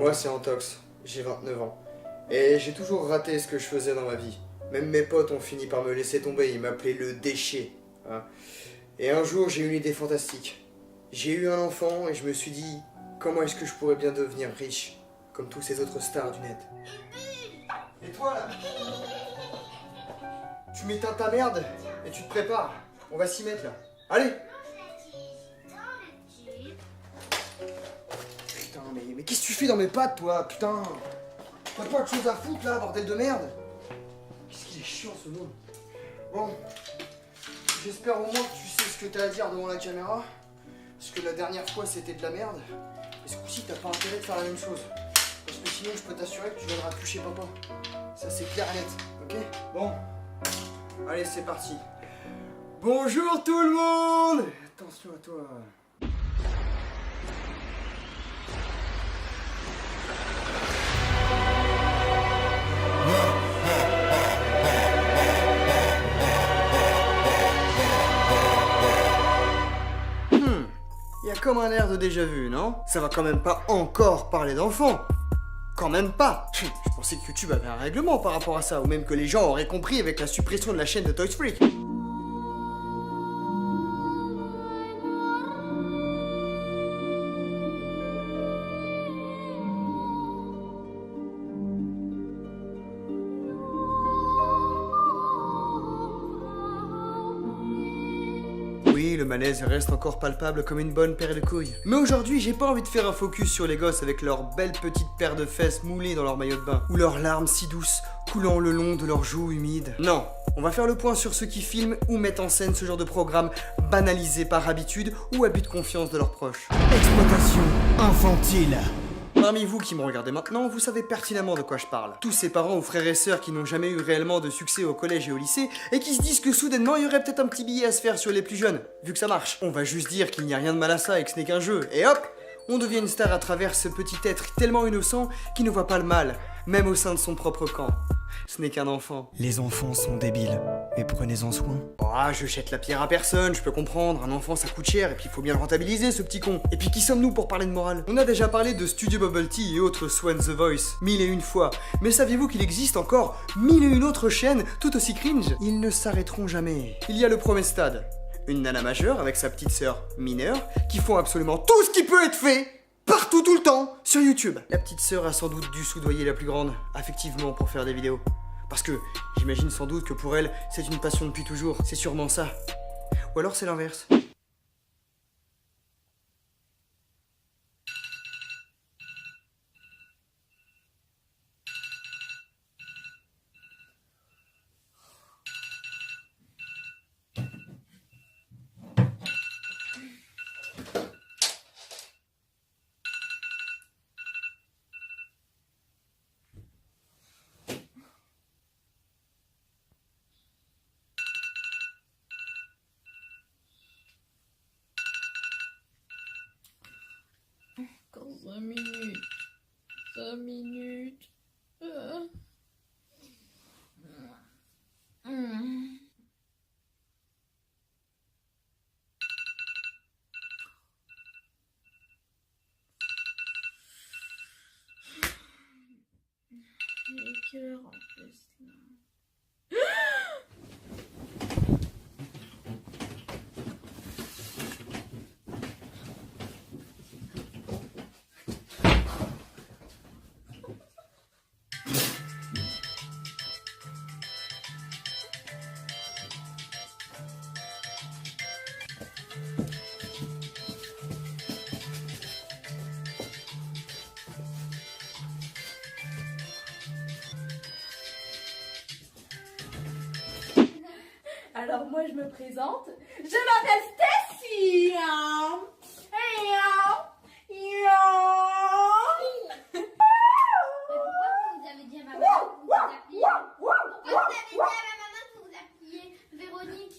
Moi c'est Antox, j'ai 29 ans. Et j'ai toujours raté ce que je faisais dans ma vie. Même mes potes ont fini par me laisser tomber, ils m'appelaient le déchet. Hein. Et un jour j'ai eu une idée fantastique. J'ai eu un enfant et je me suis dit, comment est-ce que je pourrais bien devenir riche, comme tous ces autres stars du net. Et toi là, tu m'éteins ta merde et tu te prépares. On va s'y mettre là. Allez. Putain, mais qu'est-ce que tu fais dans mes pattes, toi? Putain. T'as pas de choses à foutre là, bordel de merde? Qu'est-ce qu'il est chiant ce monde. Bon, j'espère au moins que tu sais ce que t'as à dire devant la caméra. Parce que la dernière fois c'était de la merde. Et ce coup-ci t'as pas intérêt de faire la même chose. Parce que sinon je peux t'assurer que tu viendras plus chez papa. Ça c'est clair et net, ok? Bon, allez c'est parti. Bonjour tout le monde. Attention à toi. Il y a comme un air de déjà vu, non? Ça va quand même pas encore parler d'enfants. Quand même pas. Je pensais que YouTube avait un règlement par rapport à ça, ou même que les gens auraient compris avec la suppression de la chaîne de Toys Freak. Oui, le malaise reste encore palpable comme une bonne paire de couilles. Mais aujourd'hui, j'ai pas envie de faire un focus sur les gosses avec leurs belles petites paires de fesses moulées dans leur maillot de bain, ou leurs larmes si douces coulant le long de leurs joues humides. Non, on va faire le point sur ceux qui filment ou mettent en scène ce genre de programme banalisé par habitude ou abus de confiance de leurs proches. Exploitation infantile. Parmi vous qui me regardez maintenant, vous savez pertinemment de quoi je parle. Tous ces parents ou frères et sœurs qui n'ont jamais eu réellement de succès au collège et au lycée et qui se disent que soudainement il y aurait peut-être un petit billet à se faire sur les plus jeunes, vu que ça marche. On va juste dire qu'il n'y a rien de mal à ça et que ce n'est qu'un jeu, et hop, on devient une star à travers ce petit être tellement innocent qui ne voit pas le mal, même au sein de son propre camp. Ce n'est qu'un enfant. Les enfants sont débiles, mais prenez-en soin. Ah, je jette la pierre à personne, je peux comprendre, un enfant ça coûte cher et puis il faut bien le rentabiliser ce petit con. Et puis qui sommes-nous pour parler de morale? On a déjà parlé de Studio Bubble Tea et autres Swan The Voice 1001 fois, mais saviez-vous qu'il existe encore 1001 autres chaînes tout aussi cringe? Ils ne s'arrêteront jamais. Il y a le premier stade, une nana majeure avec sa petite sœur mineure qui font absolument tout ce qui peut être fait partout tout le temps sur YouTube. La petite sœur a sans doute dû soudoyer la plus grande, affectivement, pour faire des vidéos. Parce que j'imagine sans doute que pour elle, c'est une passion depuis toujours. C'est sûrement ça. Ou alors c'est l'inverse. Encore 5 minutes. 5 minutes. Il est quelle heure en plus là? Alors moi je me présente, je m'appelle Stacy. Pourquoi vous avez dit à ma maman que vous vous appeliez? Pourquoi vous avez dit à ma maman que vous vous appeliez Véronique?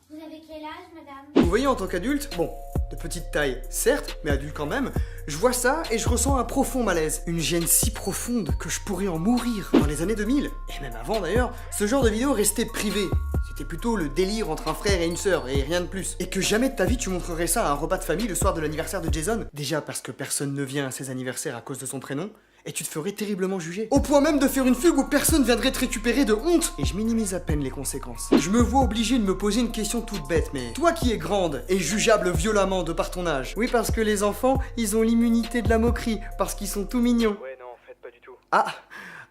Vous avez quel âge, madame? Vous voyez, en tant qu'adulte, bon, de petite taille, certes, mais adulte quand même, je vois ça et je ressens un profond malaise. Une gêne si profonde que je pourrais en mourir. Dans les années 2000, et même avant d'ailleurs, ce genre de vidéo restait privé. C'était c'était plutôt le délire entre un frère et une sœur, et rien de plus. Et que jamais de ta vie tu montrerais ça à un repas de famille le soir de l'anniversaire de Jason. Déjà parce que personne ne vient à ses anniversaires à cause de son prénom, et tu te ferais terriblement juger. Au point même de faire une fugue où personne viendrait te récupérer de honte. Et je minimise à peine les conséquences. Je me vois obligé de me poser une question toute bête, mais toi qui es grande et jugeable violemment de par ton âge. Oui, parce que les enfants, ils ont l'immunité de la moquerie, parce qu'ils sont tout mignons. Ouais, non, en fait, pas du tout. Ah,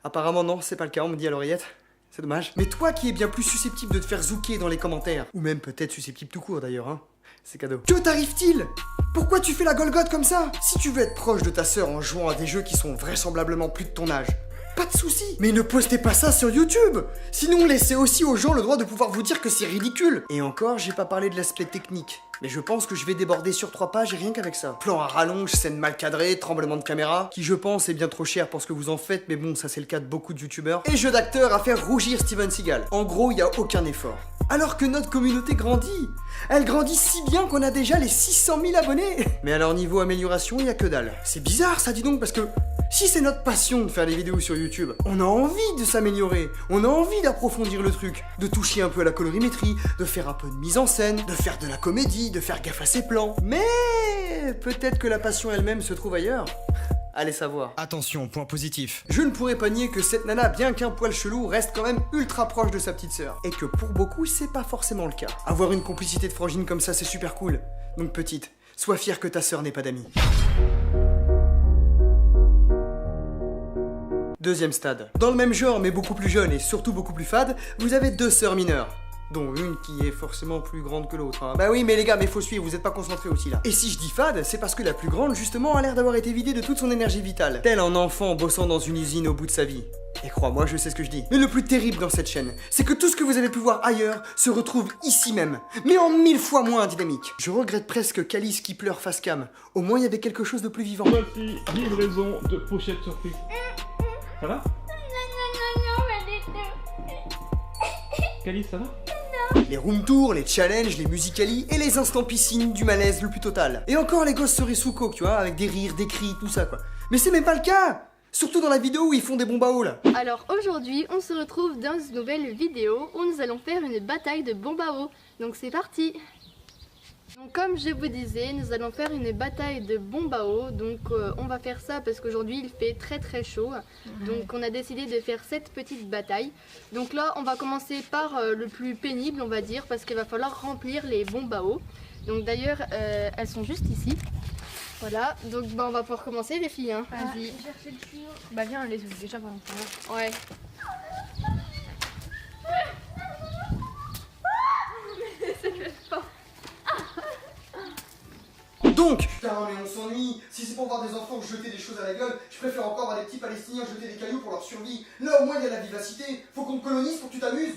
apparemment non, c'est pas le cas, on me dit à l'oreillette. C'est dommage. Mais toi qui es bien plus susceptible de te faire zouker dans les commentaires, ou même peut-être susceptible tout court d'ailleurs, hein. C'est cadeau. Que t'arrive-t-il? Pourquoi tu fais la golgote comme ça? Si tu veux être proche de ta sœur en jouant à des jeux qui sont vraisemblablement plus de ton âge, pas de soucis. Mais ne postez pas ça sur YouTube. Sinon laissez aussi aux gens le droit de pouvoir vous dire que c'est ridicule. Et encore, j'ai pas parlé de l'aspect technique. Mais je pense que je vais déborder sur 3 pages et rien qu'avec ça. Plan à rallonge, scène mal cadrée, tremblement de caméra, qui je pense est bien trop cher pour ce que vous en faites, mais bon, ça c'est le cas de beaucoup de youtubeurs. Et jeu d'acteur à faire rougir Steven Seagal. En gros, y a aucun effort. Alors que notre communauté grandit. Elle grandit si bien qu'on a déjà les 600 000 abonnés. Mais alors niveau amélioration, y a que dalle. C'est bizarre ça, dis donc, parce que si c'est notre passion de faire des vidéos sur YouTube, on a envie de s'améliorer, on a envie d'approfondir le truc, de toucher un peu à la colorimétrie, de faire un peu de mise en scène, de faire de la comédie, de faire gaffe à ses plans. Mais peut-être que la passion elle-même se trouve ailleurs. Allez savoir. Attention, point positif. Je ne pourrais pas nier que cette nana, bien qu'un poil chelou, reste quand même ultra proche de sa petite sœur. Et que pour beaucoup, c'est pas forcément le cas. Avoir une complicité de frangine comme ça, c'est super cool. Donc petite, sois fière que ta sœur n'ait pas d'amis. Deuxième stade. Dans le même genre, mais beaucoup plus jeune et surtout beaucoup plus fade, vous avez 2 sœurs mineures. Dont une qui est forcément plus grande que l'autre. Hein. Bah oui, mais les gars, mais faut suivre, vous êtes pas concentrés aussi là. Et si je dis fade, c'est parce que la plus grande, justement, a l'air d'avoir été vidée de toute son énergie vitale. Tel un enfant bossant dans une usine au bout de sa vie. Et crois-moi, je sais ce que je dis. Mais le plus terrible dans cette chaîne, c'est que tout ce que vous avez pu voir ailleurs se retrouve ici même, mais en 1000 fois moins dynamique. Je regrette presque qu'Alice qui pleure face cam. Au moins, il y avait quelque chose de plus vivant. Voici livraison de pochette surprise. Ça va? Calice, ça va? Les room tours, les challenges, les musicali et les instants piscine du malaise le plus total. Et encore les gosses seraient sous coke, tu vois, avec des rires, des cris, tout ça quoi. Mais c'est même pas le cas! Surtout dans la vidéo où ils font des bombes à eau là. Alors aujourd'hui, on se retrouve dans une nouvelle vidéo où nous allons faire une bataille de bombes à eau. Donc c'est parti! Donc comme je vous disais, nous allons faire une bataille de bombes à eau. Donc on va faire ça parce qu'aujourd'hui il fait très chaud. Donc on a décidé de faire cette petite bataille. Donc là on va commencer par le plus pénible on va dire, parce qu'il va falloir remplir les bombes à eau. Donc d'ailleurs elles sont juste ici. Voilà, donc bah, on va pouvoir commencer les filles. Hein. Vas-y. Bah viens, on les ouvre déjà par exemple. Ouais. Donc, putain, mais on s'ennuie. Si c'est pour voir des enfants jeter des choses à la gueule, je préfère encore voir des petits Palestiniens jeter des cailloux pour leur survie. Là, au moins, il y a la vivacité. Faut qu'on te colonise pour que tu t'amuses.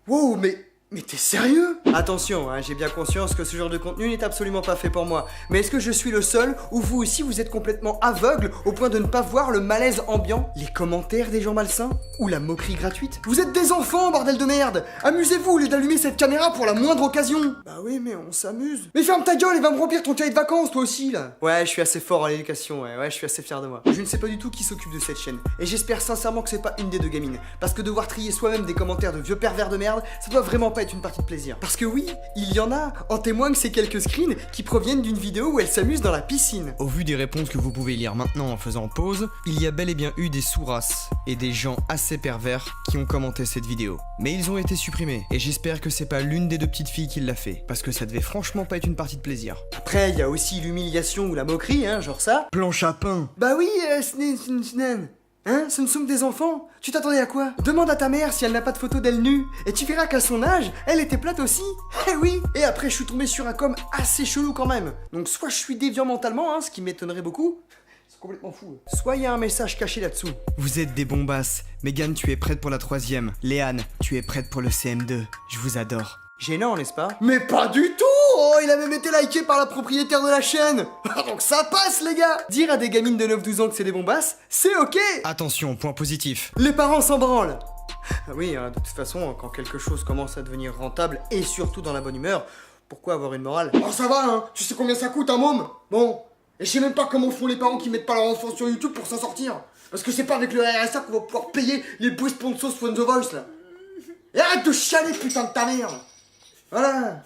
Wow, mais t'es sérieux? Attention, hein, j'ai bien conscience que ce genre de contenu n'est absolument pas fait pour moi. Mais est-ce que je suis le seul ou vous aussi vous êtes complètement aveugle au point de ne pas voir le malaise ambiant, les commentaires des gens malsains ou la moquerie gratuite? Vous êtes des enfants, bordel de merde! Amusez-vous au lieu d'allumer cette caméra pour la moindre occasion! Bah oui, mais on s'amuse. Mais ferme ta gueule et va me remplir ton cahier de vacances toi aussi là! Ouais, je suis assez fort en éducation, ouais, je suis assez fier de moi. Je ne sais pas du tout qui s'occupe de cette chaîne. Et j'espère sincèrement que c'est pas une des 2 gamines. Parce que devoir trier soi-même des commentaires de vieux pervers de merde, ça doit vraiment pas être une partie de plaisir. Parce que oui, il y en a, en témoignent ces quelques screens qui proviennent d'une vidéo où elle s'amuse dans la piscine. Au vu des réponses que vous pouvez lire maintenant en faisant pause, il y a bel et bien eu des sous-races et des gens assez pervers qui ont commenté cette vidéo. Mais ils ont été supprimés, et j'espère que c'est pas l'une des 2 petites filles qui l'a fait, parce que ça devait franchement pas être une partie de plaisir. Après, il y a aussi l'humiliation ou la moquerie, hein, genre ça. Planche à pain. Bah oui, hein, ce ne sont que des enfants. Tu t'attendais à quoi? Demande à ta mère si elle n'a pas de photo d'elle nue. Et tu verras qu'à son âge, elle était plate aussi. Eh oui. Et après, je suis tombé sur un com assez chelou quand même. Donc soit je suis déviant mentalement, hein, ce qui m'étonnerait beaucoup. C'est complètement fou. Soit il y a un message caché là-dessous. Vous êtes des bombasses. Megan, tu es prête pour la 3e. Léane, tu es prête pour le CM2. Je vous adore. Gênant, n'est-ce pas? Mais pas du tout! Oh, il a même été liké par la propriétaire de la chaîne! Donc ça passe, les gars! Dire à des gamines de 9-12 ans que c'est des bombasses, c'est ok! Attention, point positif. Les parents s'en branlent! Ah oui, hein, de toute façon, quand quelque chose commence à devenir rentable, et surtout dans la bonne humeur, pourquoi avoir une morale? Oh ça va, hein! Tu sais combien ça coûte un môme? Bon, et je sais même pas comment font les parents qui mettent pas leur enfant sur YouTube pour s'en sortir. Parce que c'est pas avec le RSA qu'on va pouvoir payer les beaux sponsors de The Voice, là. Et arrête de chialer, putain de ta mère. Voilà.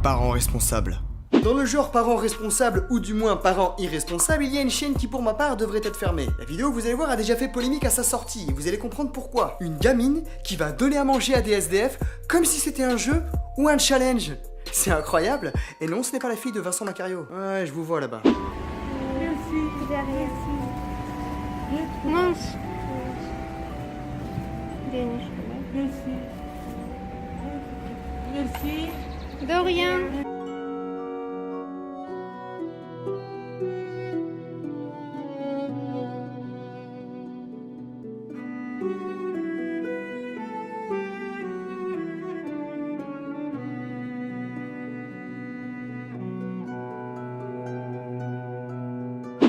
Parents responsables. Dans le genre parents responsables ou du moins parents irresponsables, il y a une chaîne qui pour ma part devrait être fermée. La vidéo, vous allez voir, a déjà fait polémique à sa sortie et vous allez comprendre pourquoi. Une gamine qui va donner à manger à des SDF comme si c'était un jeu ou un challenge. C'est incroyable. Et non, ce n'est pas la fille de Vincent Macario. Ouais, je vous vois là-bas. Mince. De rien.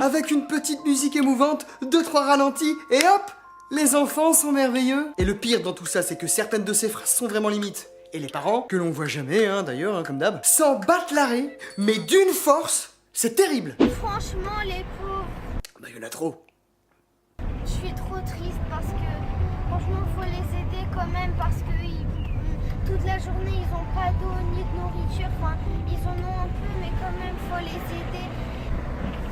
Avec une petite musique émouvante, 2-3 ralentis, et hop, les enfants sont merveilleux. Et le pire dans tout ça, c'est que certaines de ces phrases sont vraiment limites. Et les parents, que l'on voit jamais, d'ailleurs, comme d'hab, s'en battent l'arrêt, mais d'une force, c'est terrible. Franchement, les pauvres, Bah, il y en a trop. je suis trop triste parce que franchement, faut les aider quand même parce que toute la journée, ils ont pas d'eau ni de nourriture. Enfin, ils en ont un peu, mais quand même, faut les aider.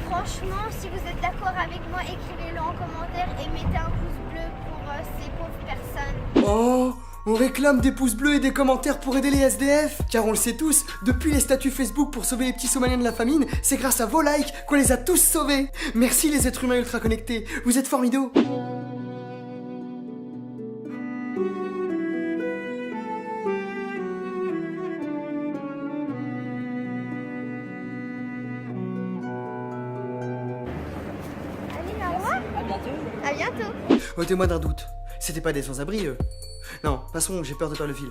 Franchement, si vous êtes d'accord avec moi, écrivez-le en commentaire et mettez un pouce bleu pour ces pauvres personnes. Oh, on réclame des pouces bleus et des commentaires pour aider les SDF. Car on le sait tous, depuis les statuts Facebook pour sauver les petits Somaliens de la famine, c'est grâce à vos likes qu'on les a tous sauvés. Merci les êtres humains ultra connectés, vous êtes formidables. Allez, au revoir. À bientôt. Ôtez-moi d'un doute, c'était pas des sans-abri, eux. Non, passons, j'ai peur de perdre le fil.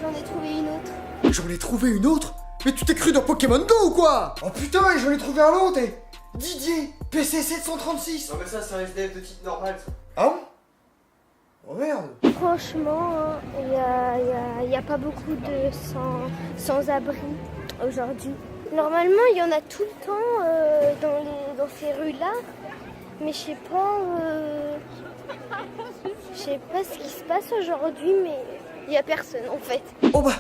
J'en ai trouvé une autre. J'en ai trouvé une autre? Mais tu t'es cru dans Pokémon Go ou quoi? Oh putain, et j'en ai trouvé un autre, et Didier, PC 736. Non mais ça, c'est un SDF de type normal, ça. Ah bon? Oh merde. Franchement, il n'y a pas beaucoup de sans-abri aujourd'hui. Normalement, il y en a tout le temps dans ces rues-là. Mais je sais pas ce qui se passe aujourd'hui, mais il n'y a personne en fait. Oh bah,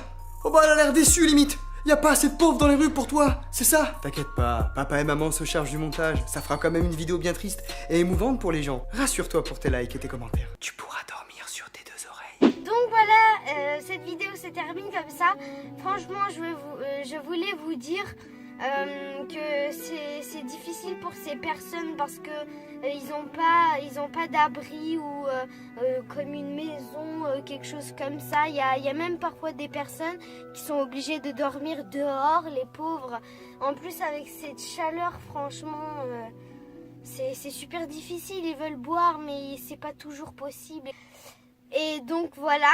elle a l'air déçue limite. Y a pas assez de pauvres dans les rues pour toi, c'est ça? T'inquiète pas, papa et maman se chargent du montage. Ça fera quand même une vidéo bien triste et émouvante pour les gens. Rassure-toi pour tes likes et tes commentaires. Tu pourras dormir sur tes 2 oreilles. Donc voilà, cette vidéo se termine comme ça. Franchement, je voulais vous dire que c'est difficile pour ces personnes parce que ils ont pas d'abri ou comme une maison, quelque chose comme ça. Il y a même parfois des personnes qui sont obligées de dormir dehors, les pauvres. En plus avec cette chaleur, franchement, c'est super difficile. Ils veulent boire, mais c'est pas toujours possible. Et donc voilà,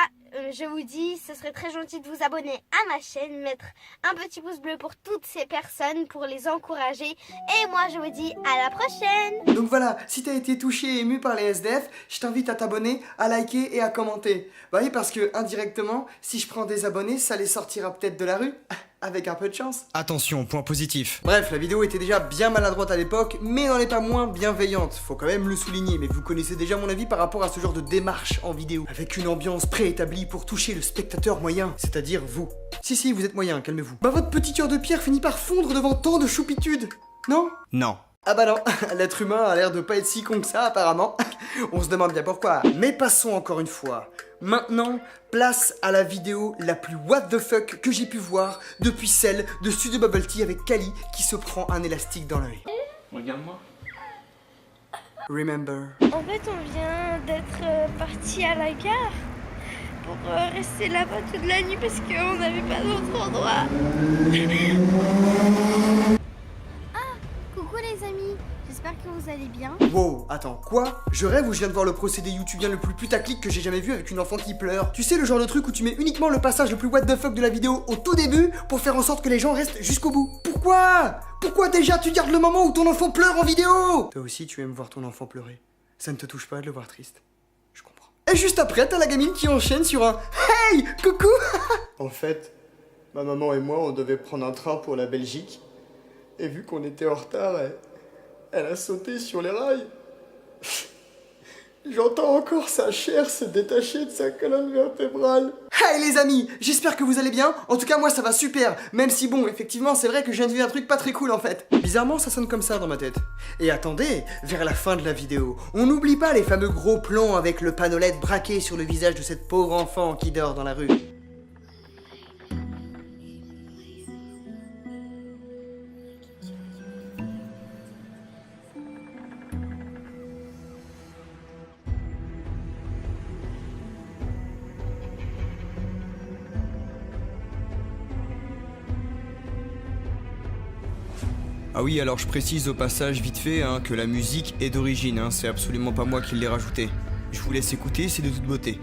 je vous dis, ce serait très gentil de vous abonner à ma chaîne, mettre un petit pouce bleu pour toutes ces personnes, pour les encourager. Et moi, je vous dis à la prochaine. Donc voilà, si t'as été touché et ému par les SDF, je t'invite à t'abonner, à liker et à commenter. Bah oui, parce que indirectement, si je prends des abonnés, ça les sortira peut-être de la rue. Avec un peu de chance. Attention, point positif. Bref, la vidéo était déjà bien maladroite à l'époque, mais n'en est pas moins bienveillante. Faut quand même le souligner, mais vous connaissez déjà mon avis par rapport à ce genre de démarche en vidéo. Avec une ambiance préétablie pour toucher le spectateur moyen, c'est-à-dire vous. Si, vous êtes moyen, calmez-vous. Bah votre petit cœur de pierre finit par fondre devant tant de choupitude, non? Non. Ah bah non, l'être humain a l'air de pas être si con que ça apparemment. On se demande bien pourquoi. Mais passons encore une fois. Maintenant, place à la vidéo la plus what the fuck que j'ai pu voir depuis celle de Studio Bubble Tea avec Kali qui se prend un élastique dans l'œil. Regarde-moi. Remember. En fait, on vient d'être parti à la gare pour rester là-bas toute la nuit parce qu'on n'avait pas d'autre endroit. Coucou les amis, j'espère que vous allez bien. Wow, attends, quoi? Je rêve ou je viens de voir le procédé youtubien le plus putaclic que j'ai jamais vu avec une enfant qui pleure? Tu sais, le genre de truc où tu mets uniquement le passage le plus what the fuck de la vidéo au tout début pour faire en sorte que les gens restent jusqu'au bout. Pourquoi? Pourquoi déjà tu gardes le moment où ton enfant pleure en vidéo? Toi aussi tu aimes voir ton enfant pleurer. Ça ne te touche pas de le voir triste. Je comprends. Et juste après, t'as la gamine qui enchaîne sur un Hey, coucou. En fait, ma maman et moi, on devait prendre un train pour la Belgique. Et vu qu'on était en retard, elle a sauté sur les rails. J'entends encore sa chair se détacher de sa colonne vertébrale. Hey les amis, j'espère que vous allez bien. En tout cas moi ça va super. Même si bon, effectivement c'est vrai que je viens de vivre un truc pas très cool en fait. Bizarrement ça sonne comme ça dans ma tête. Et attendez, vers la fin de la vidéo, on n'oublie pas les fameux gros plans avec le panneau LED braqué sur le visage de cette pauvre enfant qui dort dans la rue. Ah oui, alors je précise au passage vite fait que la musique est d'origine, c'est absolument pas moi qui l'ai rajoutée. Je vous laisse écouter, c'est de toute beauté.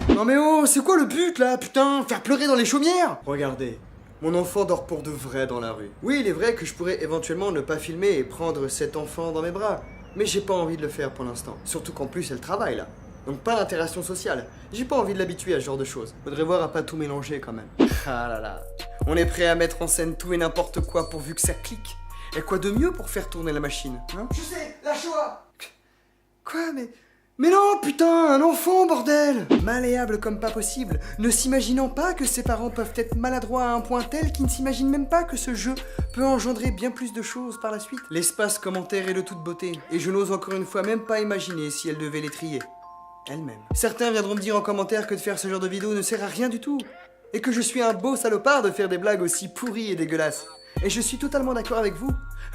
Non mais oh, c'est quoi le but là, putain? Faire pleurer dans les chaumières? Regardez, mon enfant dort pour de vrai dans la rue. Oui, il est vrai que je pourrais éventuellement ne pas filmer et prendre cet enfant dans mes bras, mais j'ai pas envie de le faire pour l'instant. Surtout qu'en plus elle travaille là. Donc pas d'interaction sociale. J'ai pas envie de l'habituer à ce genre de choses. Faudrait voir à pas tout mélanger quand même. Ah là là. On est prêt à mettre en scène tout et n'importe quoi pourvu que ça clique. Et quoi de mieux pour faire tourner la machine, hein? Je sais, la Shoah. Quoi, mais non, putain, un enfant, bordel! Malléable comme pas possible, ne s'imaginant pas que ses parents peuvent être maladroits à un point tel qu'ils ne s'imaginent même pas que ce jeu peut engendrer bien plus de choses par la suite. L'espace commentaire est de toute beauté, et je n'ose encore une fois même pas imaginer si elle devait les trier. Elle-même. Certains viendront me dire en commentaire que de faire ce genre de vidéo ne sert à rien du tout, et que je suis un beau salopard de faire des blagues aussi pourries et dégueulasses. Et je suis totalement d'accord avec vous.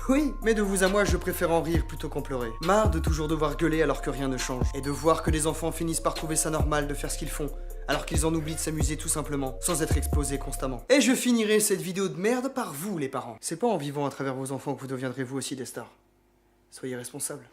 Oui, mais de vous à moi, je préfère en rire plutôt qu'en pleurer. Marre de toujours devoir gueuler alors que rien ne change. Et de voir que les enfants finissent par trouver ça normal de faire ce qu'ils font, alors qu'ils en oublient de s'amuser tout simplement, sans être explosés constamment. Et je finirai cette vidéo de merde par vous, les parents. C'est pas en vivant à travers vos enfants que vous deviendrez vous aussi des stars. Soyez responsables.